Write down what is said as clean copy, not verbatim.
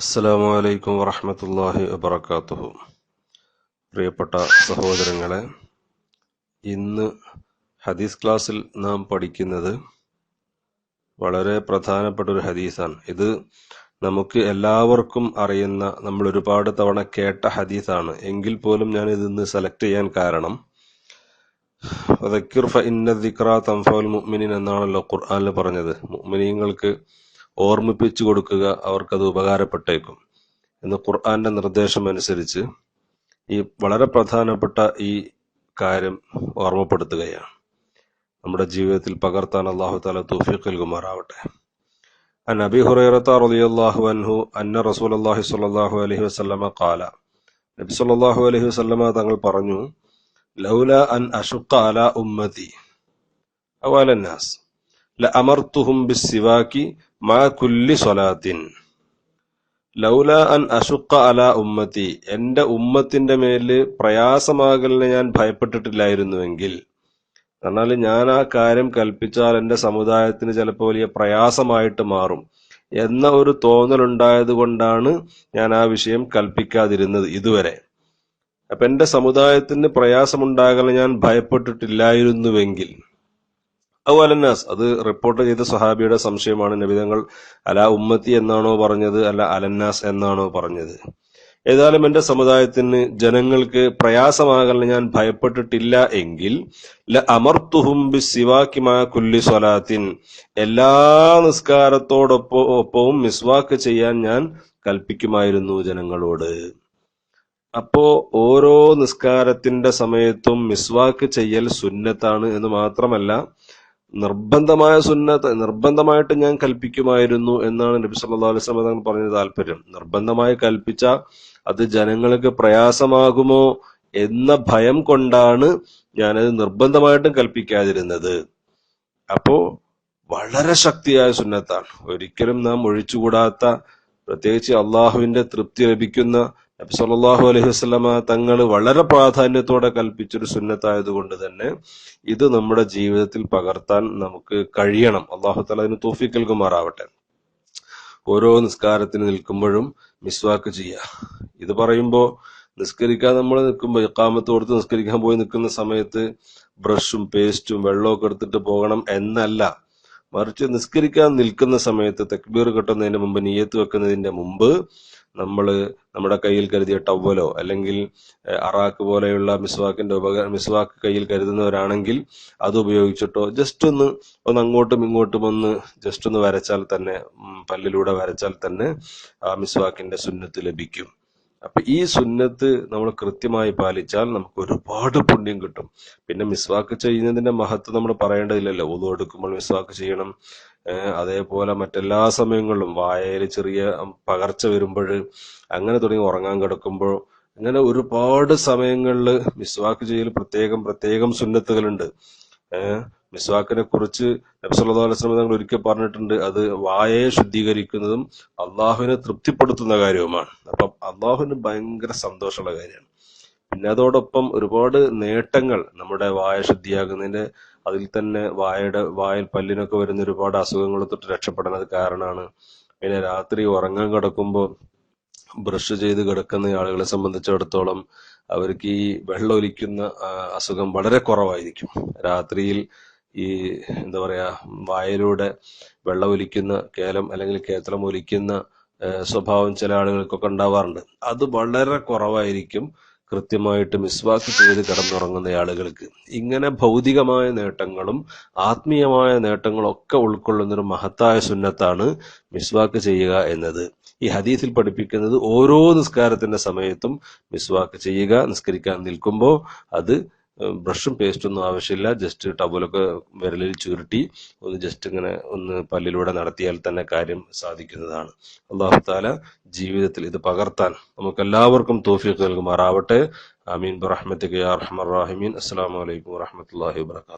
അസ്സലാമു അലൈക്കും വറഹ്മത്തുള്ളാഹി വബറകാതുഹു. പ്രിയപ്പെട്ട സഹോദരങ്ങളെ, ഇന്ന് ഹദീസ് ക്ലാസ്സിൽ നാം പഠിക്കുന്നത് വളരെ പ്രധാനപ്പെട്ട ഒരു ഹദീസാണ്. ഇത് നമുക്ക് എല്ലാവർക്കും അറിയുന്ന, നമ്മൾ ഒരുപാട് തവണ കേട്ട ഹദീസാണ്. എങ്കിൽ പോലും ഞാൻ ഇതിന്ന് സെലക്ട് ചെയ്യാൻ കാരണം, വദക്കിർ ഫഇന്ന ദിക്റാ തൻഫഉൽ മുഅ്മിനീൻ എന്നാണല്ലോ ഖുർആനിൽ പറഞ്ഞത്. മുഅ്മിനീങ്ങൾക്ക് ഓർമ്മിപ്പിച്ചു കൊടുക്കുക, അവർക്കത് ഉപകാരപ്പെട്ടേക്കും എന്ന് ഖുർആന്റെ നിർദ്ദേശം അനുസരിച്ച് ഈ വളരെ പ്രധാനപ്പെട്ട ഈ കാര്യം ഓർമ്മപ്പെടുത്തുകയാണ്. നമ്മുടെ ജീവിതത്തിൽ പകർത്താൻ അല്ലാഹു തആല തൗഫീഖ് നൽകുമാറാവട്ടെ. അൻ അബീ ഹുറൈറത റളിയല്ലാഹു അൻഹു അന്ന റസൂലുള്ളാഹി സ്വല്ലല്ലാഹു അലൈഹി വസല്ലമ ഖാല, നബി സ്വല്ലല്ലാഹു അലൈഹി വസല്ലമ തങ്ങൾ പറഞ്ഞു, ലൗലാ അൻ അശുഖ അലാ ഉമ്മതി അവ അലന്നാസ് ലഅമർതുഹും ബിസ്സിവാകി മാ കുല്ലി സ്വലാത്തിൻ. ലൗലാ അൻ അശുഖ അലാ ഉമ്മതി, എന്റെ ഉമ്മത്തിന്റെ മേല് പ്രയാസമാകലിനെ ഞാൻ ഭയപ്പെട്ടിട്ടില്ലായിരുന്നുവെങ്കിൽ, എന്നാൽ ഞാൻ ആ കാര്യം കൽപ്പിച്ചാൽ എന്റെ സമുദായത്തിന് ചിലപ്പോൾ വലിയ പ്രയാസമായിട്ട് മാറും എന്ന ഒരു തോന്നലുണ്ടായത് കൊണ്ടാണ് ഞാൻ ആ വിഷയം കൽപ്പിക്കാതിരുന്നത് ഇതുവരെ. അപ്പൊ എന്റെ സമുദായത്തിന് പ്രയാസമുണ്ടാകലിനെ ഞാൻ ഭയപ്പെട്ടിട്ടില്ലായിരുന്നുവെങ്കിൽ, അലന്നാസ്, അത് റിപ്പോർട്ട് ചെയ്ത സഹാബിയുടെ സംശയമാണ്. നബിതങ്ങൾ അലാ ഉമ്മത്തി എന്നാണോ പറഞ്ഞത്, അല്ല അലന്നാസ് എന്നാണോ പറഞ്ഞത്? ഏതായാലും എന്റെ സമുദായത്തിന്, ജനങ്ങൾക്ക് പ്രയാസമാകലിന് ഞാൻ ഭയപ്പെട്ടിട്ടില്ല എങ്കിൽ ലഅമർതുഹും ബിസ്സിവാകി മാ കുല്ലി സ്വലാത്തിൻ, എല്ലാ നിസ്കാരത്തോടൊപ്പവും മിസ്വാക്ക് ചെയ്യാൻ ഞാൻ കൽപ്പിക്കുമായിരുന്നു ജനങ്ങളോട്. അപ്പോ ഓരോ നിസ്കാരത്തിന്റെ സമയത്തും മിസ്വാക്ക് ചെയ്യൽ സുന്നത്താണ് എന്ന് മാത്രമല്ല, നിർബന്ധമായ സുന്നത്ത്, നിർബന്ധമായിട്ട് ഞാൻ കൽപ്പിക്കുമായിരുന്നു എന്നാണ് നബി സല്ലല്ലാഹു അലൈഹി വസല്ലം തങ്ങൾ പറഞ്ഞ താല്പര്യം. നിർബന്ധമായി കൽപ്പിച്ച അത് ജനങ്ങൾക്ക് പ്രയാസമാകുമോ എന്ന ഭയം കൊണ്ടാണ് ഞാനത് നിർബന്ധമായിട്ടും കൽപ്പിക്കാതിരുന്നത്. അപ്പോ വളരെ ശക്തിയായ സുന്നത്താണ്, ഒരിക്കലും നാം ഒഴിച്ചുകൂടാത്ത, പ്രത്യേകിച്ച് അള്ളാഹുവിന്റെ തൃപ്തി ലഭിക്കുന്ന നബി സല്ലല്ലാഹു അലൈഹി വസല്ലമ തങ്ങൾ വളരെ പ്രാധാന്യത്തോടെ കൽപ്പിച്ചൊരു സുന്നത്തായതുകൊണ്ട് തന്നെ ഇത് നമ്മുടെ ജീവിതത്തിൽ പകർത്താൻ നമുക്ക് കഴിയണം. അല്ലാഹു തആല അതിന് തൗഫീഖ് നൽകുമാറാവട്ടെ. ഓരോ നിസ്കാരത്തിന് നിൽക്കുമ്പോഴും മിസ്വാക്ക് ചെയ്യുക. ഇത് പറയുമ്പോ നിസ്കരിക്കാൻ നമ്മൾ നിൽക്കുമ്പോൾ, ഇഖാമത്ത് കൊടുത്ത് നിസ്കരിക്കാൻ പോയി നിൽക്കുന്ന സമയത്ത് ബ്രഷും പേസ്റ്റും വെള്ളമൊക്കെ എടുത്തിട്ട് പോകണം എന്നല്ല. മറിച്ച് നിസ്കരിക്കാൻ നിൽക്കുന്ന സമയത്ത് തക്ബീർ കെട്ടുന്നതിന് മുമ്പ്, നിയ്യത്ത് വെക്കുന്നതിന്റെ മുമ്പ് നമ്മുടെ കയ്യിൽ കരുതിയ ടവലോ അല്ലെങ്കിൽ അറാക്ക് പോലെയുള്ള മിസ്വാക്ക് കയ്യിൽ കരുതുന്നവരാണെങ്കിൽ അത് ഉപയോഗിച്ചിട്ടോ ജസ്റ്റ് ഒന്ന് അങ്ങോട്ടും ഇങ്ങോട്ടും ജസ്റ്റ് ഒന്ന് വരച്ചാൽ തന്നെ, പല്ലിലൂടെ വരച്ചാൽ തന്നെ ആ മിസ്വാക്കിന്റെ സുന്നത്ത് ലഭിക്കും. അപ്പൊ ഈ സുന്നത്ത് നമ്മൾ കൃത്യമായി പാലിച്ചാൽ നമുക്ക് ഒരുപാട് പുണ്യം കിട്ടും. പിന്നെ മിസ്വാക്ക് ചെയ്യുന്നതിന്റെ മഹത്വം നമ്മൾ പറയേണ്ടതില്ലല്ലോ. വുളു എടുക്കുമ്പോൾ മിസ്വാക്ക് ചെയ്യണം. അതേപോലെ മറ്റെല്ലാ സമയങ്ങളിലും വായയിൽ ചെറിയ പകർച്ച വരുമ്പോൾ, അങ്ങനെ തുടങ്ങി ഉറങ്ങാൻ കിടക്കുമ്പോൾ, അങ്ങനെ ഒരുപാട് സമയങ്ങളിൽ മിസ്വാക്ക് ചെയ്യൽ പ്രത്യേകം സുന്നത്തുകളുണ്ട്. മിസ്വാക്കിനെ കുറിച്ച് നബി സല്ലല്ലാഹു അലൈഹി വസല്ലം തങ്ങൾ ഒരിക്കൽ പറഞ്ഞിട്ടുണ്ട്, അത് വായയെ ശുദ്ധീകരിക്കുന്നതും അള്ളാഹുവിനെ തൃപ്തിപ്പെടുത്തുന്ന കാര്യവുമാണ്. അപ്പം അള്ളാഹുവിന് ഭയങ്കര സന്തോഷമുള്ള കാര്യമാണ്. പിന്നെ അതോടൊപ്പം ഒരുപാട് നേട്ടങ്ങൾ, നമ്മുടെ വായ ശുദ്ധിയാകുന്നതിന്റെ, അതിൽ തന്നെ വായിൽ പല്ലിനൊക്കെ വരുന്ന ഒരുപാട് അസുഖങ്ങൾ തൊട്ട് രക്ഷപ്പെടാൻ അത് കാരണമാണ്. പിന്നെ രാത്രി ഉറങ്ങാൻ കിടക്കുമ്പോൾ ബ്രഷ് ചെയ്ത് കിടക്കുന്ന ആളുകളെ സംബന്ധിച്ചിടത്തോളം അവർക്ക് ഈ വെള്ളമൊലിക്കുന്ന അസുഖം വളരെ കുറവായിരിക്കും. രാത്രിയിൽ ഈ എന്താ പറയാ, വായിലൂടെ വെള്ളം ഒലിക്കുന്ന, കേലം അല്ലെങ്കിൽ കേത്തളം ഒലിക്കുന്ന സ്വഭാവം ചില ആളുകൾക്കൊക്കെ ഉണ്ടാവാറുണ്ട്. അത് വളരെ കുറവായിരിക്കും കൃത്യമായിട്ട് മിസ്വാക്ക് ചെയ്ത് കിടന്നുറങ്ങുന്ന ആളുകൾക്ക്. ഇങ്ങനെ ഭൗതികമായ നേട്ടങ്ങളും ആത്മീയമായ നേട്ടങ്ങളും ഒക്കെ ഉൾക്കൊള്ളുന്നൊരു മഹത്തായ സുന്നത്താണ് മിസ്വാക്ക് ചെയ്യുക എന്നത്. ഈ ഹദീസിൽ പഠിപ്പിക്കുന്നത് ഓരോ നിസ്കാരത്തിന്റെ സമയത്തും മിസ്വാക്ക് ചെയ്യുക. നിസ്കരിക്കാൻ നിൽക്കുമ്പോൾ അത് ബ്രഷും പേസ്റ്റൊന്നും ആവശ്യമില്ല, ജസ്റ്റ് ടവലൊക്കെ വിരലിൽ ചുരുട്ടി ജസ്റ്റ് ഇങ്ങനെ പല്ലിലൂടെ നടത്തിയാൽ തന്നെ കാര്യം സാധിക്കുന്നതാണ്. അല്ലാഹു തആല ജീവിതത്തിൽ ഇത് പകർത്താൻ നമുക്ക് എല്ലാവർക്കും തൗഫീഖ് നൽകുമാറാവട്ടെ. ആമീൻ ബിറഹ്മതിക യാ അർഹമർ റഹീമീൻ. അസ്സലാമു അലൈക്കും വറഹ്മത്തുള്ളാഹി വബറകാതുഹു.